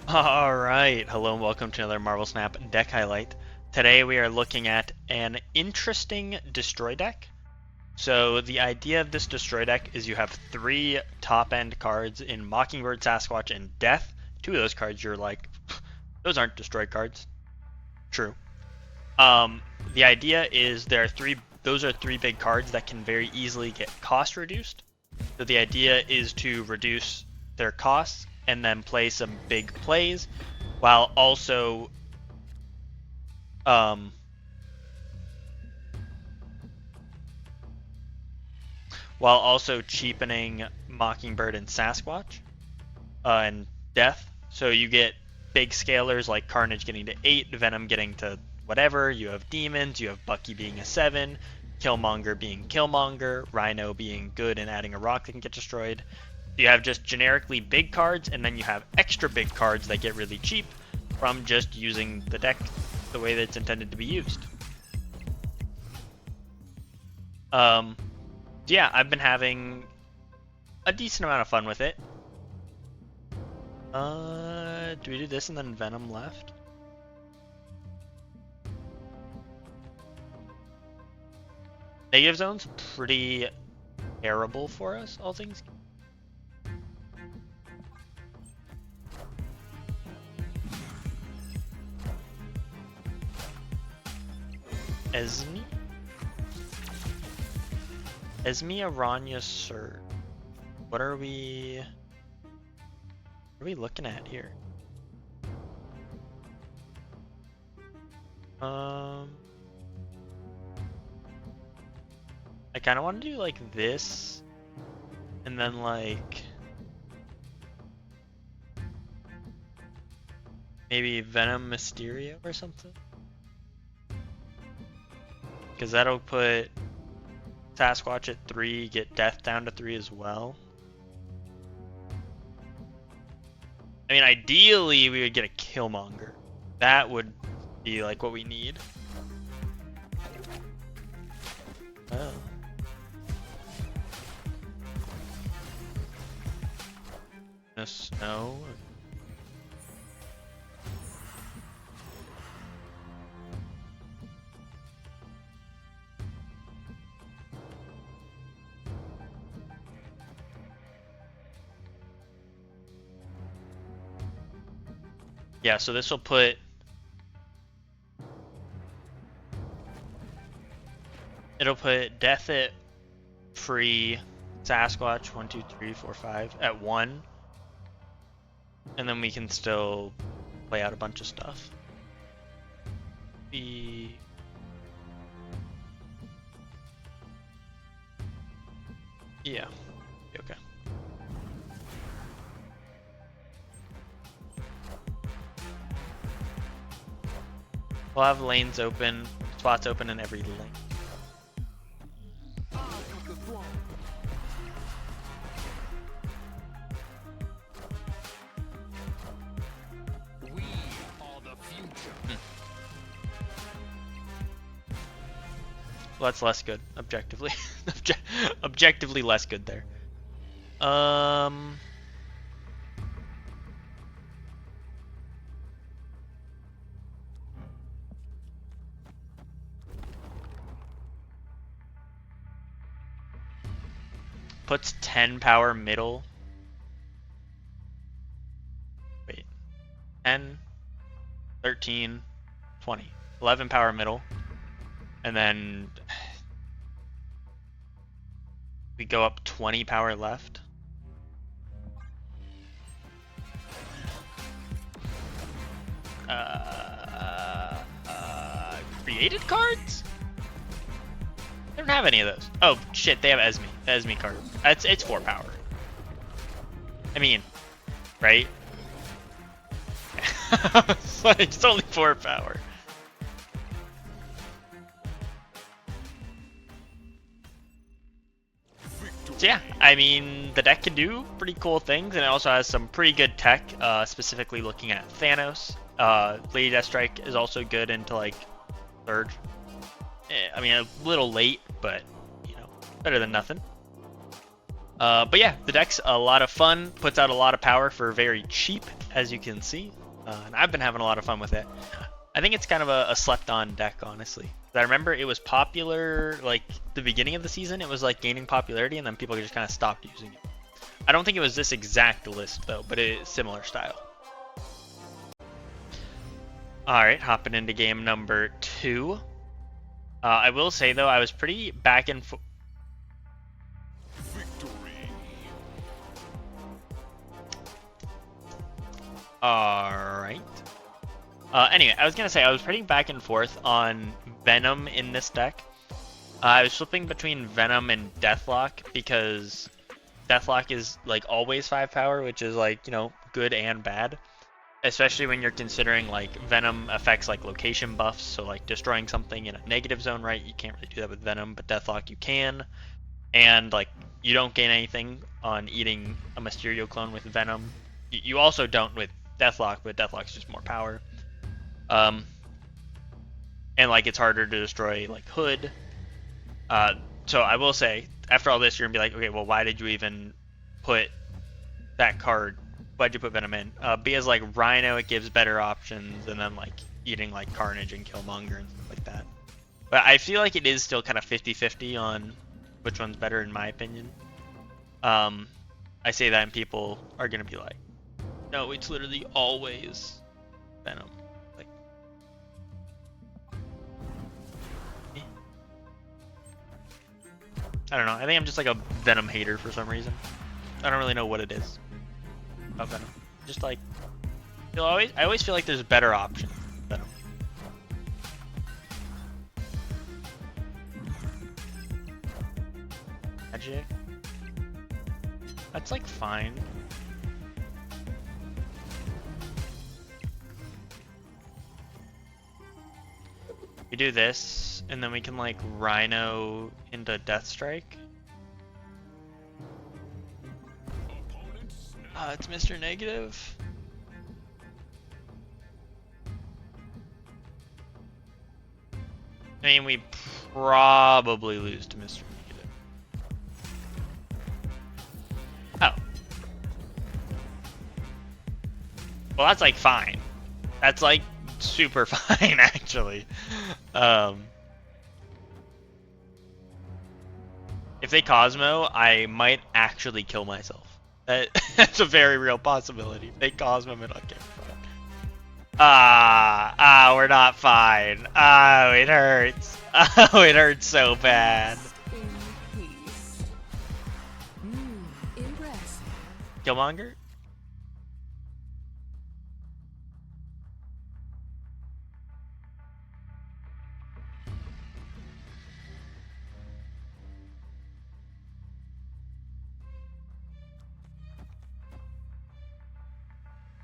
Alright, hello and welcome to another Marvel Snap deck highlight. Today we are looking at an interesting destroy deck. So the idea of this destroy deck is you have three top-end cards in Mockingbird, Sasquatch, and Death. Two of those cards you're like, those aren't destroy cards. True. The idea is those are three big cards that can very easily get cost reduced. So the idea is to reduce their costs and then play some big plays while also cheapening Mockingbird and Sasquatch and Death. So you get big scalers like Carnage getting to 8, Venom getting to whatever. You have demons, you have Bucky being a 7, Killmonger being Killmonger, Rhino being good and adding a rock that can get destroyed. You have just generically big cards, and then you have extra big cards that get really cheap from just using the deck the way that it's intended to be used. Yeah, I've been having a decent amount of fun with it. Do we do this and then Venom left? Negative zone's pretty terrible for us, all things. Esme Aranya Sir. What are we looking at here? I kind of want to do like this, and then like maybe Venom Mysterio or something. Because that'll put Sasquatch at 3, get Death down to 3 as well. I mean, ideally we would get a Killmonger. That would be like what we need. Oh. No snow. Yeah, so this will put Death at free, Sasquatch 1, 2, 3, 4, 5 at 1, and then we can still play out a bunch of stuff. Yeah. Okay. We'll have lanes open, spots open in every lane. We are the future. Well, that's less good, objectively. Objectively less good there. Puts 10 power middle. Wait. 10, 13, 20. 11 power middle. And then we go up 20 power left. Created cards? They don't have any of those. Oh shit, they have Esme card. It's 4 power. I mean, right? It's like, it's only 4 power. So yeah, I mean, the deck can do pretty cool things, and it also has some pretty good tech, specifically looking at Thanos. Lady Deathstrike is also good into like 3rd. I mean, a little late, but you know, better than nothing. But yeah, the deck's a lot of fun, puts out a lot of power for very cheap, as you can see. And I've been having a lot of fun with it. I think it's kind of a slept-on deck, honestly. I remember it was popular, like, the beginning of the season, it was like gaining popularity, and then people just kind of stopped using it. I don't think it was this exact list, though, but it's similar style. Alright, hopping into game number 2. I will say, though, I was pretty back and forth. Alright. Anyway, I was going to say, I was pretty back and forth on Venom in this deck. I was flipping between Venom and Deathlock, because Deathlock is, like, always 5 power, which is, like, you know, good and bad. Especially when you're considering, like, Venom affects, like, location buffs, so, like, destroying something in a negative zone, right? You can't really do that with Venom, but Deathlock you can. And, like, you don't gain anything on eating a Mysterio clone with Venom. You also don't with Deathlock, but Deathlock's just more power. And, like, it's harder to destroy, like, Hood. So I will say, after all this, you're gonna be like, okay, well, why did you even put that card? Why'd you put Venom in? Because, like, Rhino, it gives better options, and then, like, eating, like, Carnage and Killmonger and stuff like that. But I feel like it is still kind of 50-50 on which one's better, in my opinion. I say that, and people are gonna be like, no, it's literally always Venom. Like, I don't know. I think I'm just like a Venom hater for some reason. I don't really know what it is about Venom. Just like, I always feel like there's better options than Venom. Magic. That's like fine. We do this, and then we can like Rhino into Deathstrike. It's Mr. Negative. I mean, we probably lose to Mr. Negative. Oh. Well, that's like fine. That's like super fine, actually. If they Cosmo, I might actually kill myself. That's a very real possibility. If they Cosmo, I'm not getting fine. We're not fine. Oh, it hurts. Oh, it hurts so bad. Killmonger?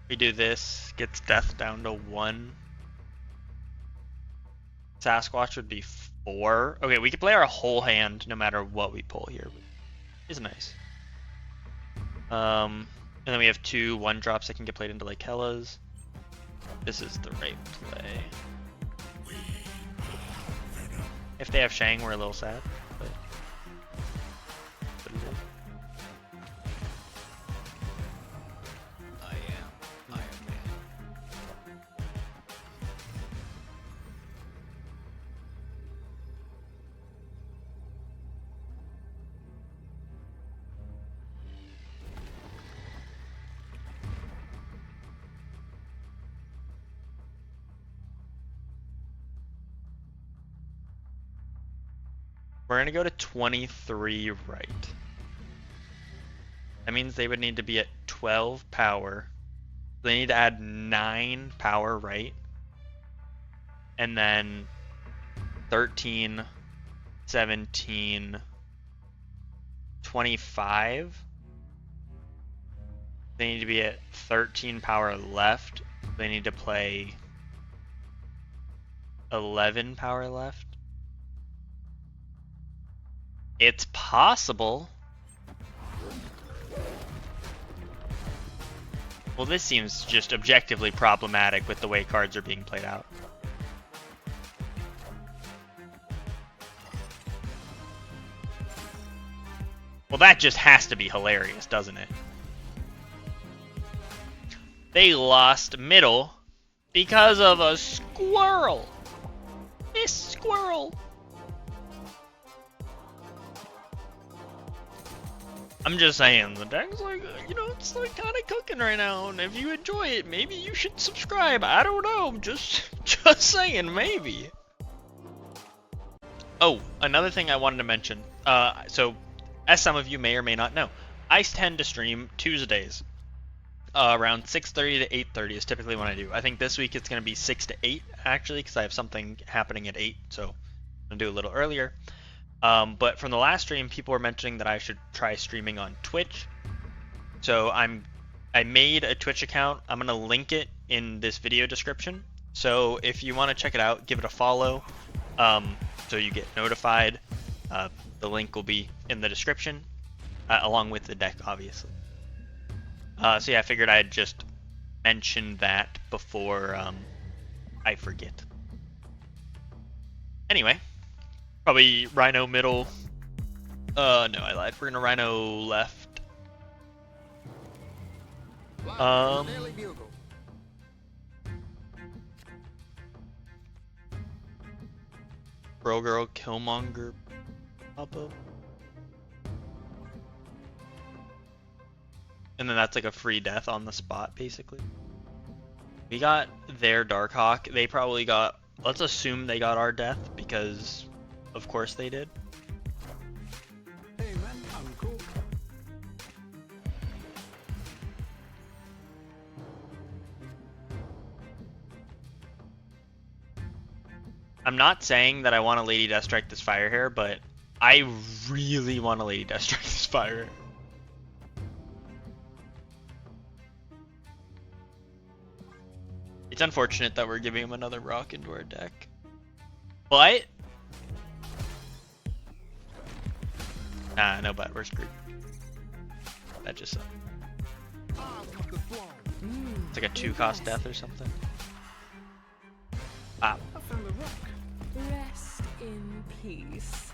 We do this, gets death down to 1. Sasquatch would be 4. Okay, we could play our whole hand no matter what we pull here. It's nice. And then we have 2 1-drops that can get played into like Hellas. This is the right play. If they have Shang, we're a little sad. But we're gonna go to 23 right. That means they would need to be at 12 power. They need to add 9 power right. And then 13, 17, 25. They need to be at 13 power left. They need to play 11 power left. It's possible. Well, this seems just objectively problematic with the way cards are being played out. Well, that just has to be hilarious, doesn't it? They lost middle because of a squirrel. This squirrel. I'm just saying, the deck's like, you know, it's like kind of cooking right now, and if you enjoy it, maybe you should subscribe. I don't know, just saying, maybe. Oh, another thing I wanted to mention. So, as some of you may or may not know, I tend to stream Tuesdays. Around 6:30 to 8:30 is typically when I do. I think this week it's going to be 6 to 8, actually, because I have something happening at 8, so I'm going to do a little earlier. But from the last stream, people were mentioning that I should try streaming on Twitch. So I made a Twitch account. I'm going to link it in this video description. So if you want to check it out, give it a follow. So you get notified. The link will be in the description, along with the deck, obviously. So yeah, I figured I'd just mention that before I forget. Anyway, probably Rhino middle. No, I lied. We're gonna Rhino left. Squirrel Girl, Killmonger, Papa. And then that's like a free death on the spot, basically. We got their Darkhawk. They probably got, let's assume they got our death, because of course they did. Hey man, I'm cool. I'm not saying that I want to Lady Deathstrike this Firehair, but I really want to Lady Deathstrike this Firehair. It's unfortunate that we're giving him another rock into our deck. But... Nah, no, but we're screwed. That just sucks. It's like a 2-cost death or something. Ah. I found a rock. Rest in peace.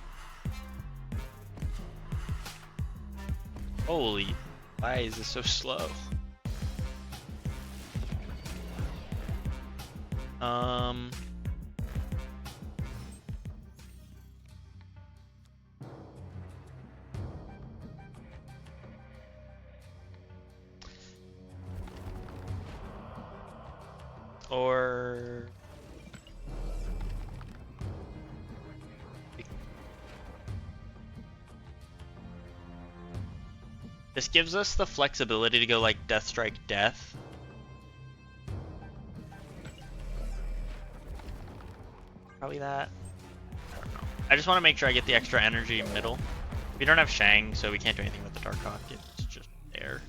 Holy, why is this so slow? Or this gives us the flexibility to go like Deathstrike Death. Probably that. I don't know. I just want to make sure I get the extra energy middle. We don't have Shang, so we can't do anything with the Darkhawk. It's just there.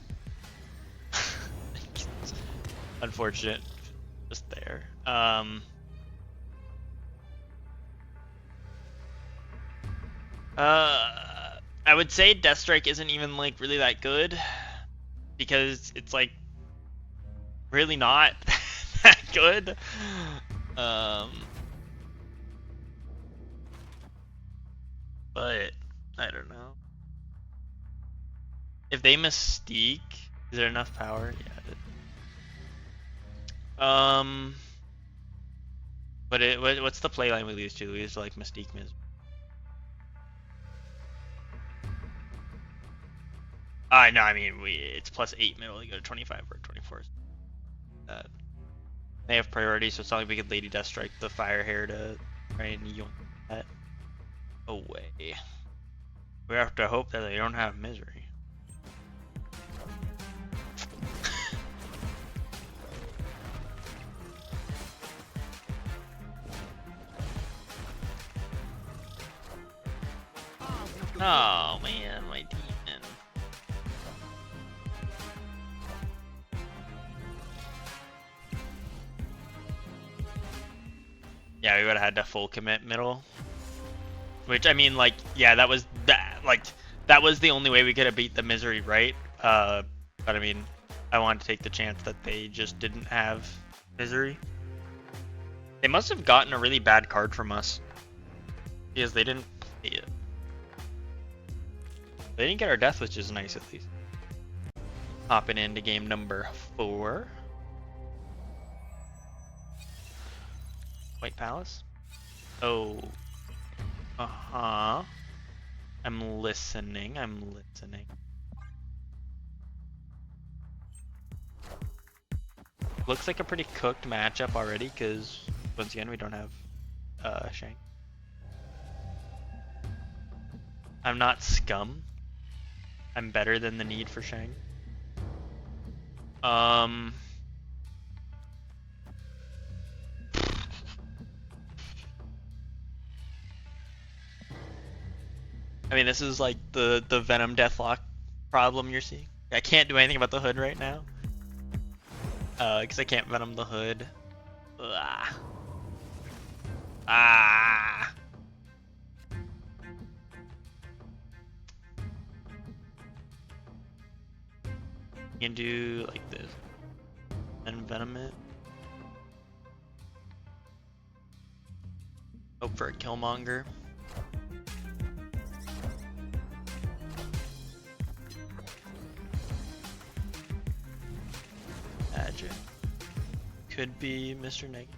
Unfortunate. Just there. I would say Deathstrike isn't even like really that good, because it's like really not that good. But I don't know. If they Mystique, is there enough power? Yeah. But what's the play line we lose to? We lose to like Mystique Miz. No, I mean it's +8 middle. You go to 25 or 24. They have priority, so it's not like we could Lady Deathstrike the Firehair to try and yoink that away. We have to hope that they don't have Misery. Oh man, my demon. Yeah, we would have had to full commit middle. Which, I mean, like, yeah, that was the only way we could have beat the Misery, right? But I mean, I wanted to take the chance that they just didn't have Misery. They must have gotten a really bad card from us, because they didn't play it. They didn't get our death, which is nice at least. Hopping into game number 4. White Palace. Oh. Uh-huh. I'm listening. Looks like a pretty cooked matchup already, because once again we don't have Shang. I'm not scum. I'm better than the need for Shang. I mean, this is like the Venom Deathlock problem you're seeing. I can't do anything about the hood right now. Because I can't Venom the hood. Ah. Ah. You can do like this. And Venom it. Hope for a Killmonger. Magic. Could be Mr. Negative.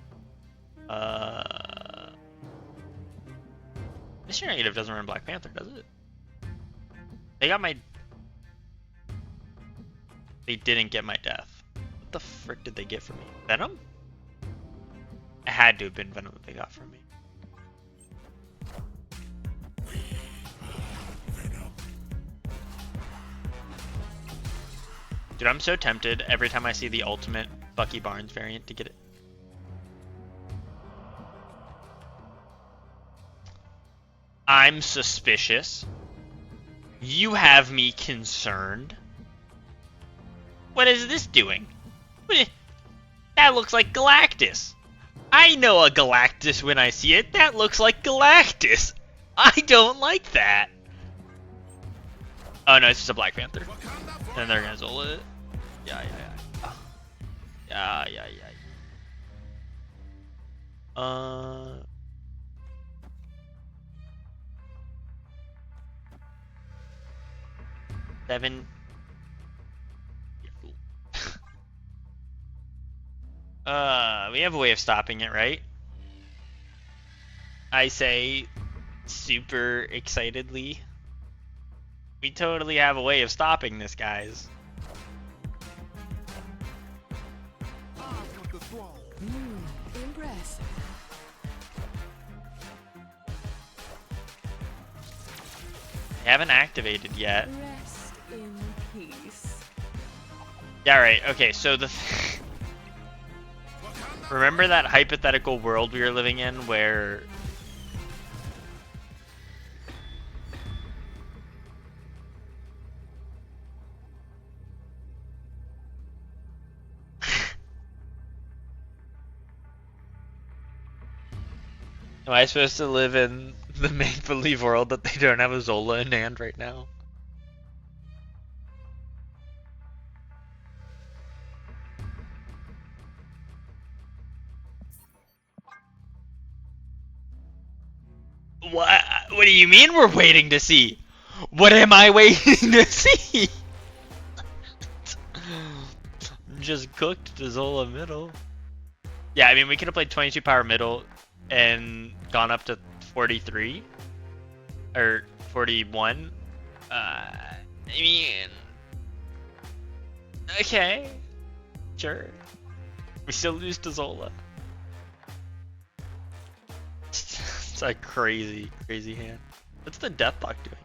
Mr. Negative doesn't run Black Panther, does it? They got my... They didn't get my death. What the frick did they get from me? Venom? It had to have been Venom that they got from me. Dude, I'm so tempted every time I see the ultimate Bucky Barnes variant to get it. I'm suspicious. You have me concerned. What is this doing? That looks like Galactus. I know a Galactus when I see it. That looks like Galactus. I don't like that. Oh no, it's just a Black Panther. And they're gonna Zola it. Yeah. Seven. We have a way of stopping it, right? I say super excitedly. We totally have a way of stopping this, guys. Impressive. They haven't activated yet. Rest in peace. Yeah, right. Okay, so the... Remember that hypothetical world we were living in where... Am I supposed to live in the make-believe world that they don't have a Zola in hand right now? What do you mean we're waiting to see? What am I waiting to see? Just cooked to Zola middle. Yeah, I mean, we could have played 22 power middle and gone up to 43 or 41. I mean, okay, sure. We still lose to Zola. It's a crazy hand. What's the Deathlock doing?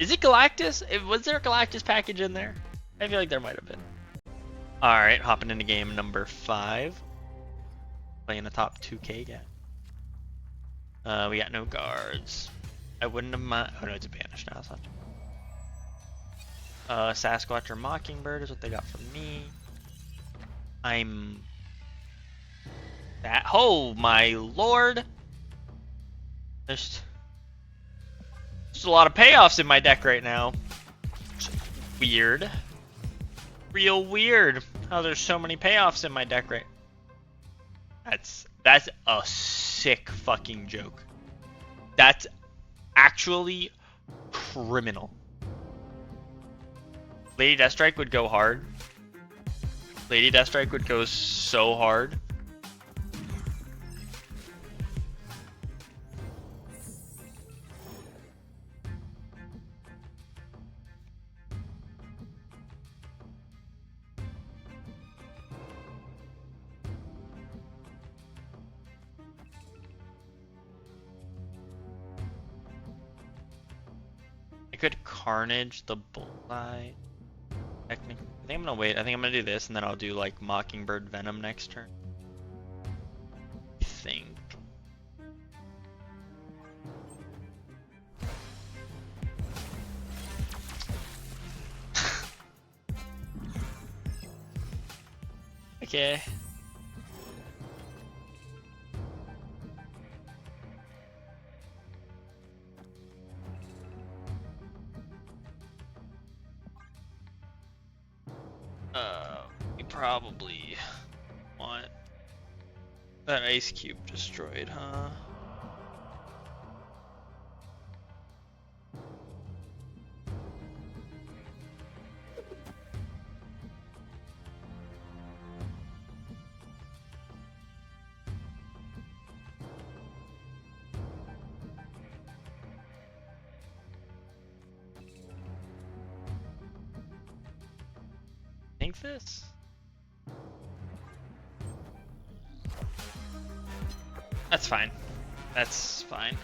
Is it Galactus? Was there a Galactus package in there? I feel like there might have been. All right, hopping into game number 5. Playing the top 2K guy. We got no guards. I wouldn't have mind. Oh no, it's a banish now. It's not. Sasquatch or Mockingbird is what they got from me. I'm that. Oh my lord! There's a lot of payoffs in my deck right now. Weird. Real weird how there's so many payoffs in my deck right. That's a sick fucking joke. That's actually criminal. Lady Deathstrike would go hard. Lady Deathstrike would go so hard. I could Carnage the Bullseye. Technically, I think I'm gonna wait. I think I'm gonna do this, and then I'll do like Mockingbird Venom next turn. I think. Okay. We probably want that ice cube destroyed, huh? Think this? That's fine. That's fine.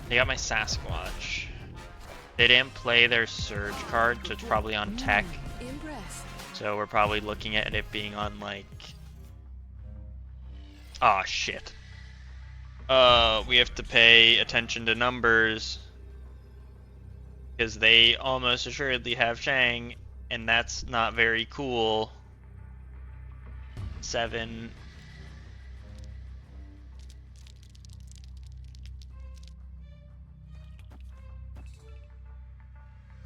They got my Sasquatch. They didn't play their Surge card, so it's probably on tech. So we're probably looking at it being on like... Aw, shit. We have to pay attention to numbers. Because they almost assuredly have Shang, and that's not very cool. 7.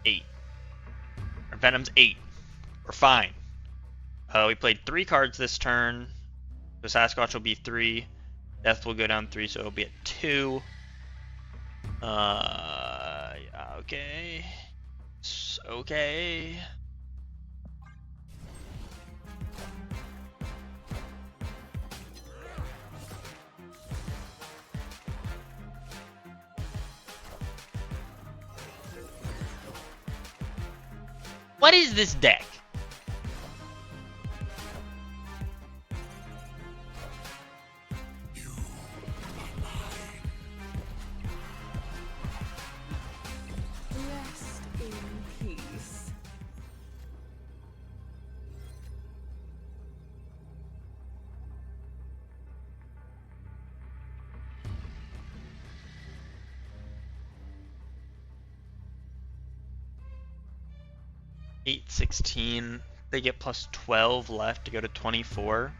Eight. Our Venom's 8. We're fine. We played 3 cards this turn. So Sasquatch will be 3. Death will go down 3, so it'll be at 2. Yeah, okay. Okay. What is this deck? Rest in peace. Eight, 16. They get plus 12 left to go to 24.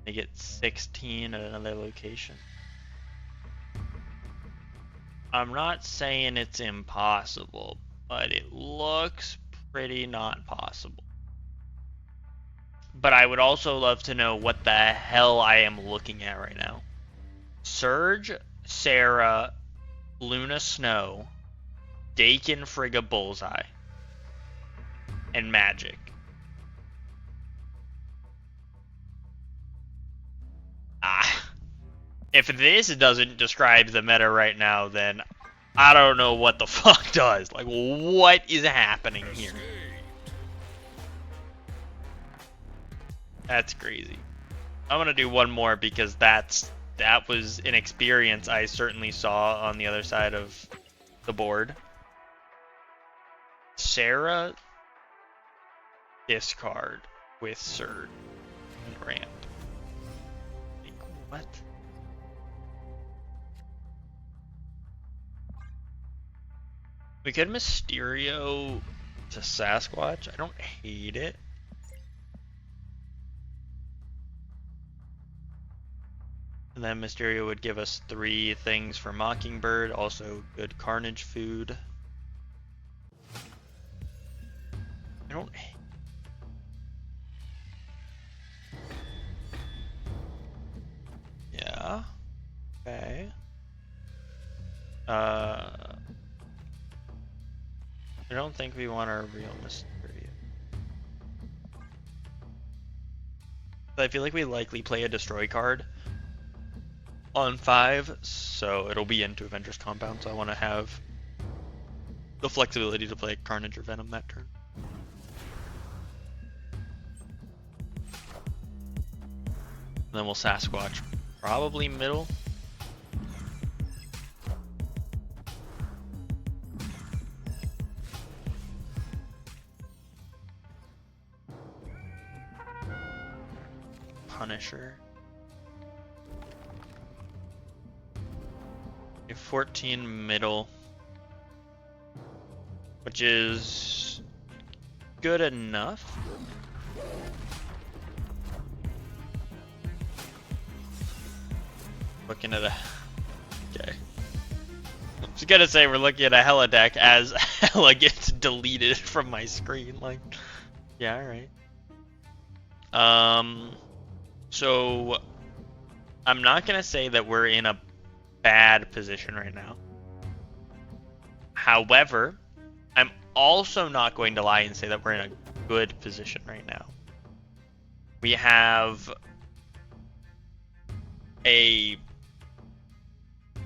They get 16 at another location. I'm not saying it's impossible, but it looks pretty not possible. But I would also love to know what the hell I am looking at right now. Surge, Sarah, Luna Snow, Dakin Frigga Bullseye, and Magic. If this doesn't describe the meta right now, then I don't know what the fuck does. Like, what is happening here? That's crazy. I'm gonna do one more because that was an experience I certainly saw on the other side of the board. Sarah discard with Surge and ramp. Like, what? We could Mysterio to Sasquatch. I don't hate it. And then Mysterio would give us 3 things for Mockingbird, also good Carnage food. I don't... Yeah. Okay. I don't think we want our real Mysterio. I feel like we likely play a destroy card on 5, so it'll be into Avengers Compound, so I want to have the flexibility to play Carnage or Venom that turn. And then we'll Sasquatch, probably middle. Punisher. 14 middle, which is good enough. Looking at a... Okay. I was gonna say we're looking at a Hella deck as Hella gets deleted from my screen. Like, yeah, alright. So I'm not gonna say that we're in a bad position right now. However, I'm also not going to lie and say that we're in a good position right now. We have a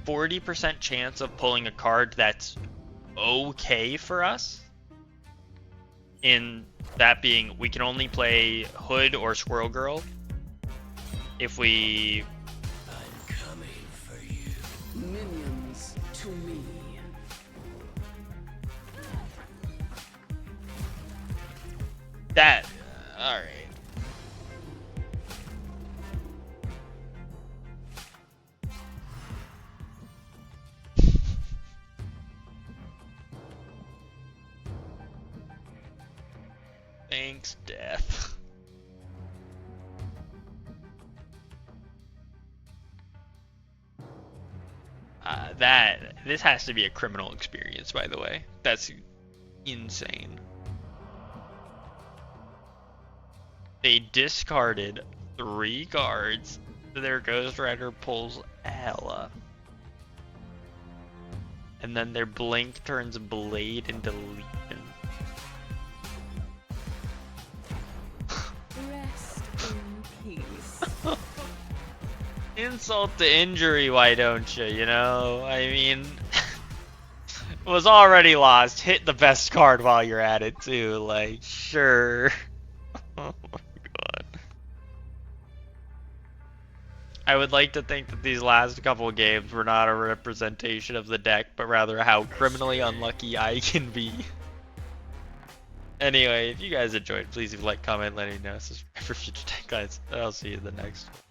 40% chance of pulling a card that's okay for us. In that being, we can only play Hood or Squirrel Girl if we... I'm coming for you. Minions to me. That... Alright. Thanks, Death. This has to be a criminal experience, by the way. That's insane. They discarded 3 cards. Their Ghost Rider pulls Hela. And then their Blink turns Blade into Legion. Rest in peace. Insult to injury, why don't you? You know, I mean, it was already lost. Hit the best card while you're at it, too. Like, sure. Oh my god. I would like to think that these last couple of games were not a representation of the deck, but rather how criminally unlucky I can be. Anyway, if you guys enjoyed, please leave a like, comment, let me know, subscribe for future tech guides, and I'll see you in the next one.